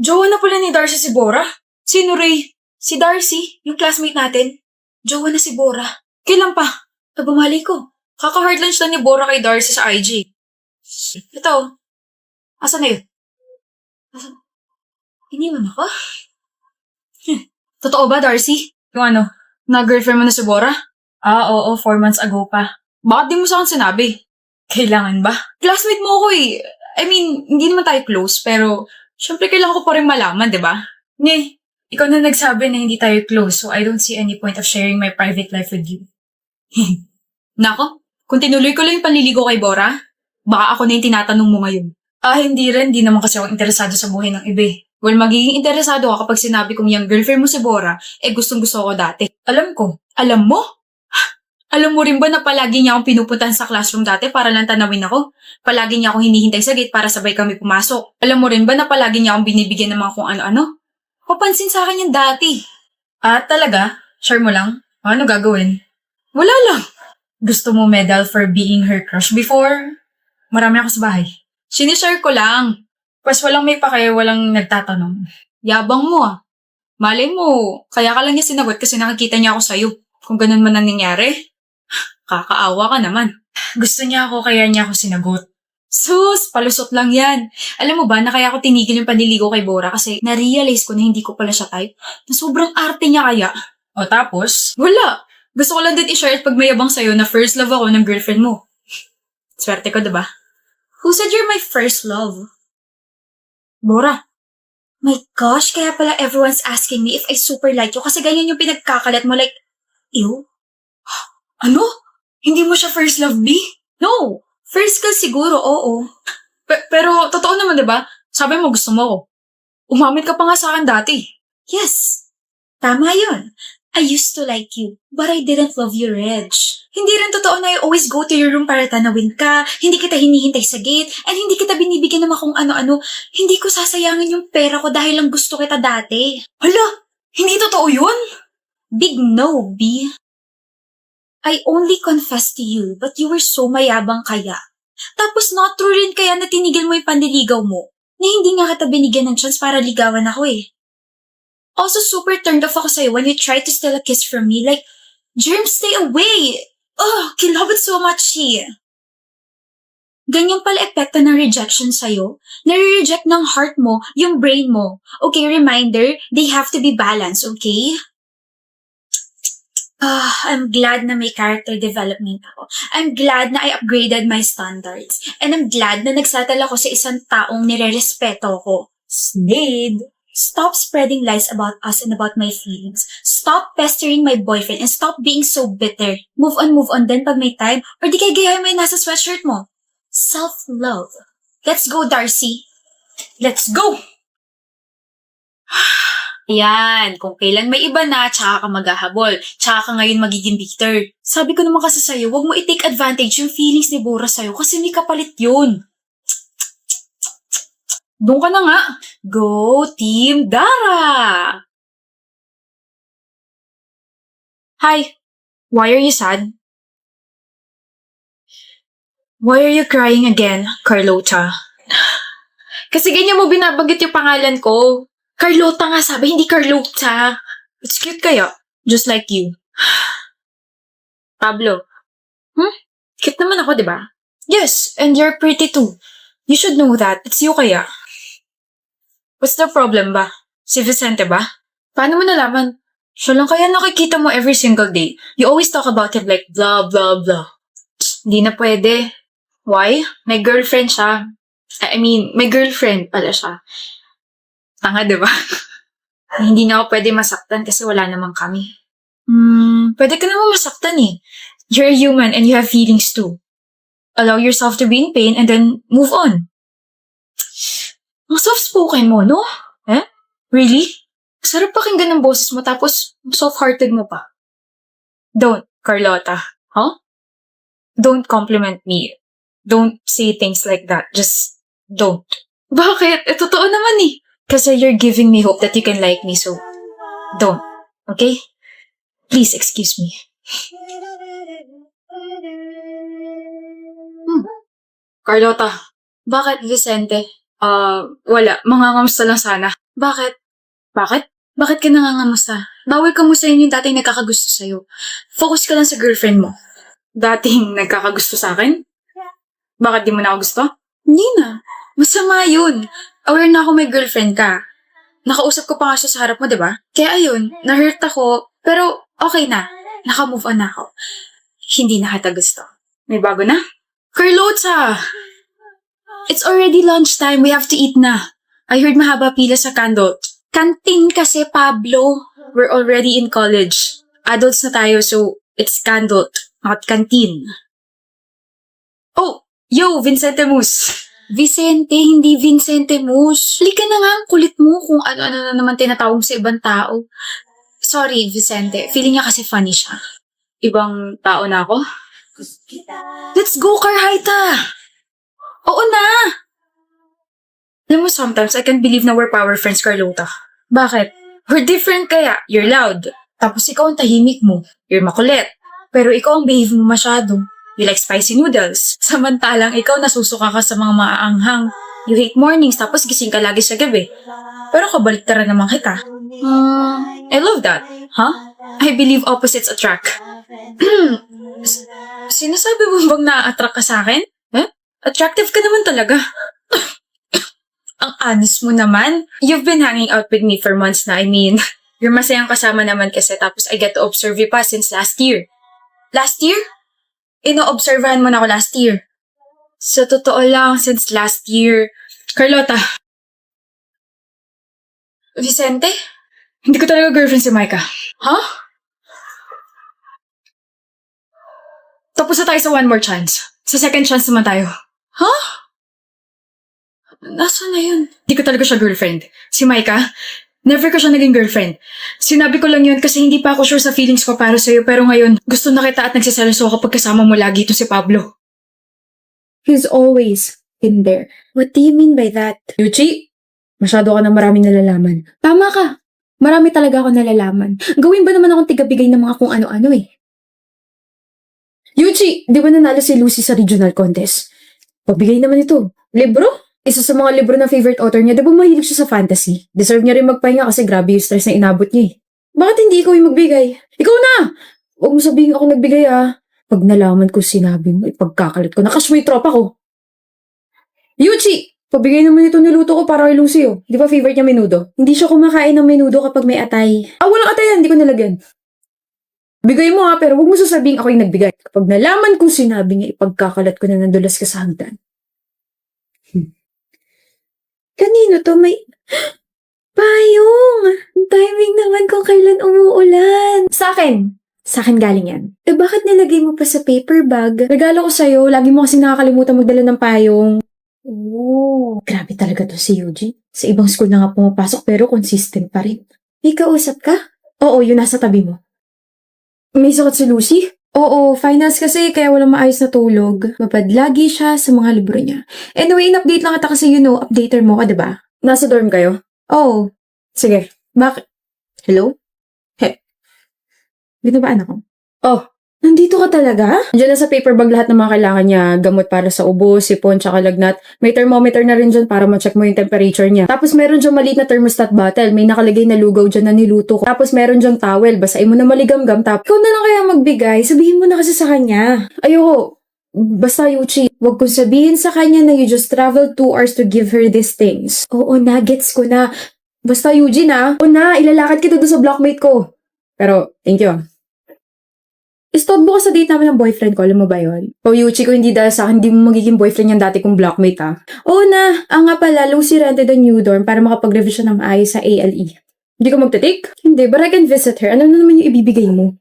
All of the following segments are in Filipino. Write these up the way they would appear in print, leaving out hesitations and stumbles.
Jowa na pala ni Darcy si Bora? Sino, Ray? Si Darcy, yung classmate natin. Jowa na si Bora. Kailan pa? Bumali ko. Kaka-hard lunch lang ni Bora kay Darcy sa IG. Ito. Asan na yun? Asan? Iniwan ako? Totoo ba, Darcy? Yung ano, na-girlfriend mo na si Bora? Oo, 4 months ago pa. Bakit di mo sa akin sinabi? Kailangan ba? Classmate mo ako eh. I mean, hindi naman tayo close, pero syempre kailangan ko pa rin malaman, di ba? Ikaw na nagsabi na hindi tayo close, so I don't see any point of sharing my private life with you. Nako, kung tinuloy ko lang yung panliligo kay Bora, baka ako na yung tinatanong mo ngayon. Hindi rin. Di naman kasi ako interesado sa buhay ng iba eh. Well, magiging interesado ako kapag sinabi kong yung girlfriend mo si Bora, gustong gusto ko dati. Alam ko. Alam mo? Alam mo rin ba na palagi niya akong pinupuntahan sa classroom dati para lang tanawin ako? Palagi niya akong hinihintay sa gate para sabay kami pumasok. Alam mo rin ba na palagi niya akong binibigyan ng mga kung ano-ano? Papansin sa akin yan dati. Talaga? Sure mo lang? Ano gagawin? Wala lang. Gusto mo medal for being her crush before? Marami ako sa bahay. Sinishare ko lang. Pas walang may pake, walang nagtatanong. Yabang mo ah. Malay mo, kaya ka lang niya sinagot kasi nakikita niya ako sa'yo. Kung ganun man ang nangyari, kakaawa ka naman. Gusto niya ako kaya niya ako sinagot. Sus, palusot lang yan. Alam mo ba na kaya ako tinigil yung panliligo kay Bora kasi na-realize ko na hindi ko pala siya type. Na sobrang arte niya kaya. O tapos? Wala. Gusto ko lang din i-share at pagmayabang sa'yo na first love ako ng girlfriend mo. Swerte ko, diba? Who said you're my first love? Bora. My gosh, kaya pala everyone's asking me if I super like you kasi ganyan yung pinagkakalat mo like, ew? Ano? Hindi mo siya first love, B? No. First ka siguro, oo. Pero totoo naman, diba? Sabi mo gusto mo ako. Umamit ka pa nga sa akin dati. Yes. Tama yun. I used to like you, but I didn't love you, Reg. Hindi rin totoo na I always go to your room para tanawin ka, hindi kita hinihintay sa gate, and hindi kita binibigyan naman kung ano-ano. Hindi ko sasayangin yung pera ko dahil lang gusto kita dati. Hala, hindi totoo yun? Big no, B. I only confessed to you, but you were so mayabang kaya. Tapos not true rin kaya na tinigil mo yung panliligaw mo, na hindi nga kita binigyan ng chance para ligawan ako eh. Also, super turned off ako sa'yo when you tried to steal a kiss from me. Like, Germ, stay away! Ugh, love it so much, she. Ganyan pala epekto ng rejection sa'yo. Nare-reject ng heart mo, yung brain mo. Okay, reminder, they have to be balanced, okay? I'm glad na may character development ako. I'm glad na I upgraded my standards. And I'm glad na nagsatal ako sa isang taong nire-respeto ko. Slade! Stop spreading lies about us and about my feelings. Stop pestering my boyfriend and stop being so bitter. Move on din pag may time or di kay gayahin mo yung nasa sweatshirt mo. Self-love. Let's go, Darcy. Let's go! Yan, kung kailan may iba na, tsaka ka maghahabol. Tsaka ka ngayon magiging bitter. Sabi ko naman kasi sa'yo, wag mo i-take advantage yung feelings ni Bora sa'yo kasi may kapalit yun. Doon ka na nga. Go, Team Dara! Hi. Why are you sad? Why are you crying again, Carlota? Kasi ganyan mo binabanggit yung pangalan ko. Carlota nga sabi, hindi Carlota. It's cute kaya. Just like you. Pablo. Cute naman ako, di ba? Yes, and you're pretty too. You should know that. It's you kaya. What's the problem ba? Si Vicente ba? Paano mo nalaman? Siya lang kaya nakikita mo every single day. You always talk about him like blah, blah, blah. Hindi na pwede. Why? May girlfriend siya. I mean, may girlfriend pala siya. Tanga, di ba? Hindi na ako pwede masaktan kasi wala naman kami. Pwede ka naman masaktan eh. You're a human and you have feelings too. Allow yourself to be in pain and then move on. Ang soft-spoken mo, no? Really? Sarap pakinggan ng boses mo tapos soft-hearted mo pa. Don't, Carlota. Huh? Don't compliment me. Don't say things like that. Just don't. Bakit? Totoo naman eh. Kasi you're giving me hope that you can like me, so don't. Okay? Please excuse me. Carlota, bakit Vicente? Wala. Mangangamusta lang sana. Bakit? Bakit? Bakit ka nangangamusta? Bawal kamustahin yung dating nagkakagusto sa'yo. Focus ka lang sa girlfriend mo. Dating nagkakagusto sa akin? Bakit di mo na ako gusto? Hindi na. Masama yun. Aware na ako may girlfriend ka. Nakausap ko pa nga siya sa harap mo, di ba? Kaya ayun, na-hurt ako, pero okay na. Naka-move on na ako. Hindi na kita gusto. May bago na? Carlota! It's already lunchtime. We have to eat na. I heard mahaba pila sa Candot. Canteen kasi, Pablo. We're already in college. Adults na tayo, so it's Candot, not canteen. Oh, yo, Vincente Mus. Vicente, hindi Vincente Mus. Halika na nga, ang kulit mo kung ano-ano na naman tinatawag sa ibang tao. Sorry, Vicente. Feeling niya kasi funny siya. Ibang tao na ako? Let's go, Carhaita! Oo na! Alam mo, sometimes I can't believe na we're power friends, Carlota. Bakit? We're different kaya. You're loud. Tapos ikaw ang tahimik mo. You're makulit. Pero ikaw ang behave mo masyado. You like spicy noodles. Samantalang ikaw nasusuka ka sa mga maaanghang. You hate mornings tapos gising ka lagi sa gabi. Pero kabaliktaran naman kita. I love that. Huh? I believe opposites attract. Sinasabi mo bang na-attract ka sa akin? Huh? Attractive ka naman talaga. Ang honest mo naman. You've been hanging out with me for months na. I mean, you're masayang kasama naman kasi tapos I get to observe you pa since last year. Last year? Ino-observahan mo na ako last year. Sa totoo lang, since last year. Carlota. Vicente? Hindi ko talaga girlfriend si Micah. Huh? Tapos na tayo sa one more chance. Sa second chance naman tayo. Huh? Nasaan na yun? Hindi ko talaga siya girlfriend. Si Micah, never ko siya naging girlfriend. Sinabi ko lang yun kasi hindi pa ako sure sa feelings ko para sa'yo pero ngayon, gusto na kita at nagsiselos ako kapag kasama mo lagi ito si Pablo. He's always in there. What do you mean by that? Yuchi? Masyado ka na maraming nalalaman. Tama ka. Marami talaga ako nalalaman. Gawin ba naman akong tigabigay ng mga kung ano-ano eh? Yuchi, di ba nanalo si Lucy sa regional contest? Pagbigay naman ito. Libro? Isa sa mga libro ng favorite author niya, di ba mahilig siya sa fantasy? Deserve niya rin magpahinga kasi grabe yung stress na inabot niya eh. Bakit hindi ikaw yung magbigay? Ikaw na! Huwag mo sabihin ako nagbigay ah. Pag nalaman ko sinabi mo, ipagkakalit ko. Nakas mo yung tropa ko. Yuchi! Pabigay naman ito niluto ko para kay Lucy oh. Di ba favorite niya menudo? Hindi siya kumakain ng menudo kapag may atay. Ah, walang atay yan. Hindi ko nalagyan. Bigay mo ha, pero huwag mo sasabihin ako yung nagbigay. Kapag nalaman ko sinabi niya, ipagkakalat ko na nandulas ka sa hagdan. Kanino to? May... Payong! Ang timing naman kung kailan umuulan. Sa akin! Sa akin galing yan. Eh bakit nilagay mo pa sa paper bag? Regalo ko sa'yo, lagi mo kasi nakakalimutan magdala ng payong. Oh, grabe talaga to si Yuji. Sa ibang school na nga pumapasok pero consistent pa rin. May kausap ka? Oo, yun nasa tabi mo. May sakit si Lucy? Oo, finals kasi kaya walang maayos na tulog. Mapadlagi siya sa mga libro niya. Anyway, in-update lang kita kasi updater mo ka, diba? Nasa dorm kayo? Oo. Sige. Bakit? Hello? He. Binabaan ako. Oh, nandito ka talaga? Diyan na sa paper bag lahat ng mga kailangan niya. Gamot para sa ubo, sipon, tsaka lagnat. May thermometer na rin dyan para ma-check mo yung temperature niya. Tapos meron dyan maliit na thermostat bottle. May nakalagay na lugaw dyan na niluto ko. Tapos meron dyan towel. Basahin mo na maligam-gam. Tapos ikaw na lang kaya magbigay. Sabihin mo na kasi sa kanya. Ayoko. Basta Yuchi, wag kong sabihin sa kanya na you just traveled 2 hours to give her these things. Oo na, gets ko na. Basta Eugene na. Oo na, ilalakad kita doon sa blockmate ko. Pero, thank you. Istodbo ka sa date namin ng boyfriend ko, alam mo ba yun? O Yuchi, ko hindi dahil sa akin, hindi mo magiging boyfriend yung dati kong blockmate ha. Oo na, nga pala, Lucy rented a new dorm para makapag-revision ng maayos sa ALE. Hindi ko magte-take? Hindi, but I can visit her. Ano na naman yung ibibigay mo?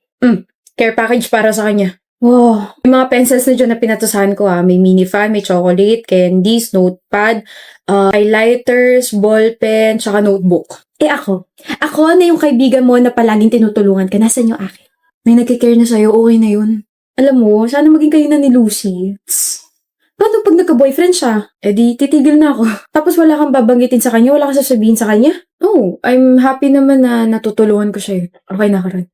Care package para sa kanya. Wow, may mga pencils na dyan na pinatusahan ko ha. May mini fan, may chocolate, candies, notepad, highlighters, ballpen, tsaka notebook. Eh ako na yung kaibigan mo na palaging tinutulungan ka. Nasaan yung akin? May nagkikare na sa'yo, okay na yun. Alam mo, sana maging kayo na ni Lucy. Paano pag nagka-boyfriend siya? Eh di, titigil na ako. Tapos wala kang babanggitin sa kanya, wala kang sasabihin sa kanya? Oh, I'm happy naman na natutulungan ko siya. Okay na karon.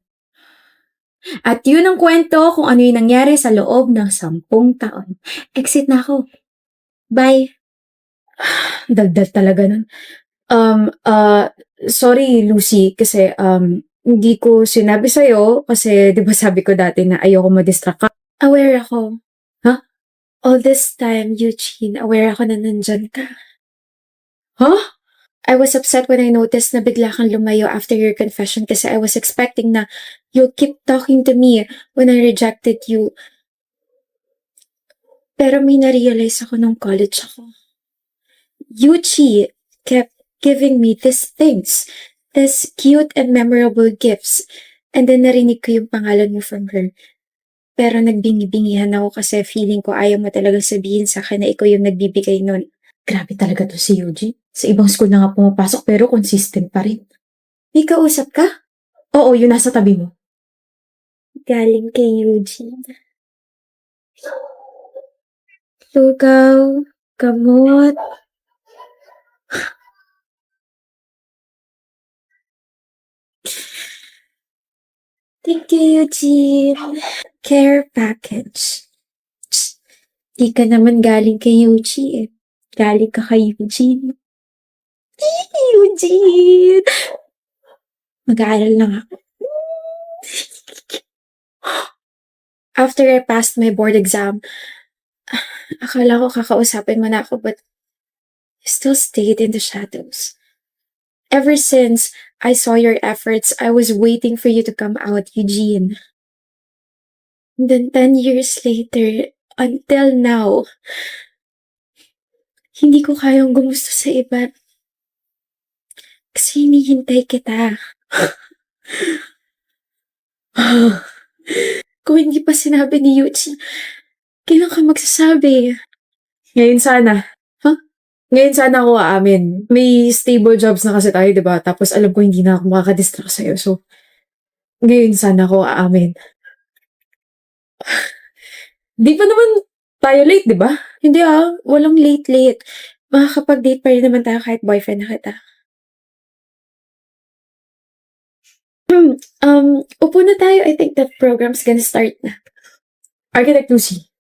At yun ang kwento kung ano yung nangyari sa loob ng 10 taon. Exit na ako. Bye. Daldal talaga nun. Sorry, Lucy, kasi, hindi ko sinabi sa'yo kasi 'di ba sabi ko dati na ayoko ma-distract ka. Aware ako. Huh? All this time, Eugene, aware ako na nandyan ka. Huh? I was upset when I noticed na bigla kang lumayo after your confession kasi I was expecting na you'll keep talking to me when I rejected you. Pero may na-realize ako nung college ako. Yuchi kept giving me these things, these cute and memorable gifts. And then narinig ko yung pangalan mo from her. Pero nagbingi-bingihan ako kasi feeling ko ayaw mo talagang sabihin sa akin na ikaw yung nagbibigay nun. Grabe talaga to si Eugene. Sa ibang school na nga pumapasok pero consistent pa rin. May kausap ka? Oo, yun nasa tabi mo. Galing kay Eugene. Lugaw, gamot. Thank you, Eugene. Care package. Psst, di ka naman galing kay Eugene eh. Galing ka kay Eugene. Eugene! Mag-aaral lang ako. After I passed my board exam, akala ko kakausapin mo na ako but you still stayed in the shadows. Ever since I saw your efforts, I was waiting for you to come out, Eugene. And then 10 years later, until now, hindi ko kayang gumusto sa iba. Kasi hinihintay kita. Kung hindi pa sinabi ni Eugene, kailan ka magsasabi? Ngayon sana. Huh? Ngayon sana ako aamin. May stable jobs na kasi tayo, di ba? Tapos alam ko hindi na ako makakadistract sa'yo. So, ngayon sana ako aamin. Di pa naman tayo late, di ba? Hindi walang late-late. Makakapag-date pa rin naman tayo kahit boyfriend na kita. Upo na tayo. I think the program's gonna start na. Architect Lucy.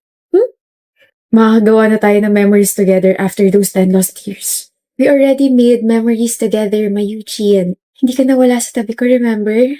Makakagawa na tayo ng memories together after those 10 lost years. We already made memories together, Mayuchi, and hindi ka nawala sa tabi ko, remember?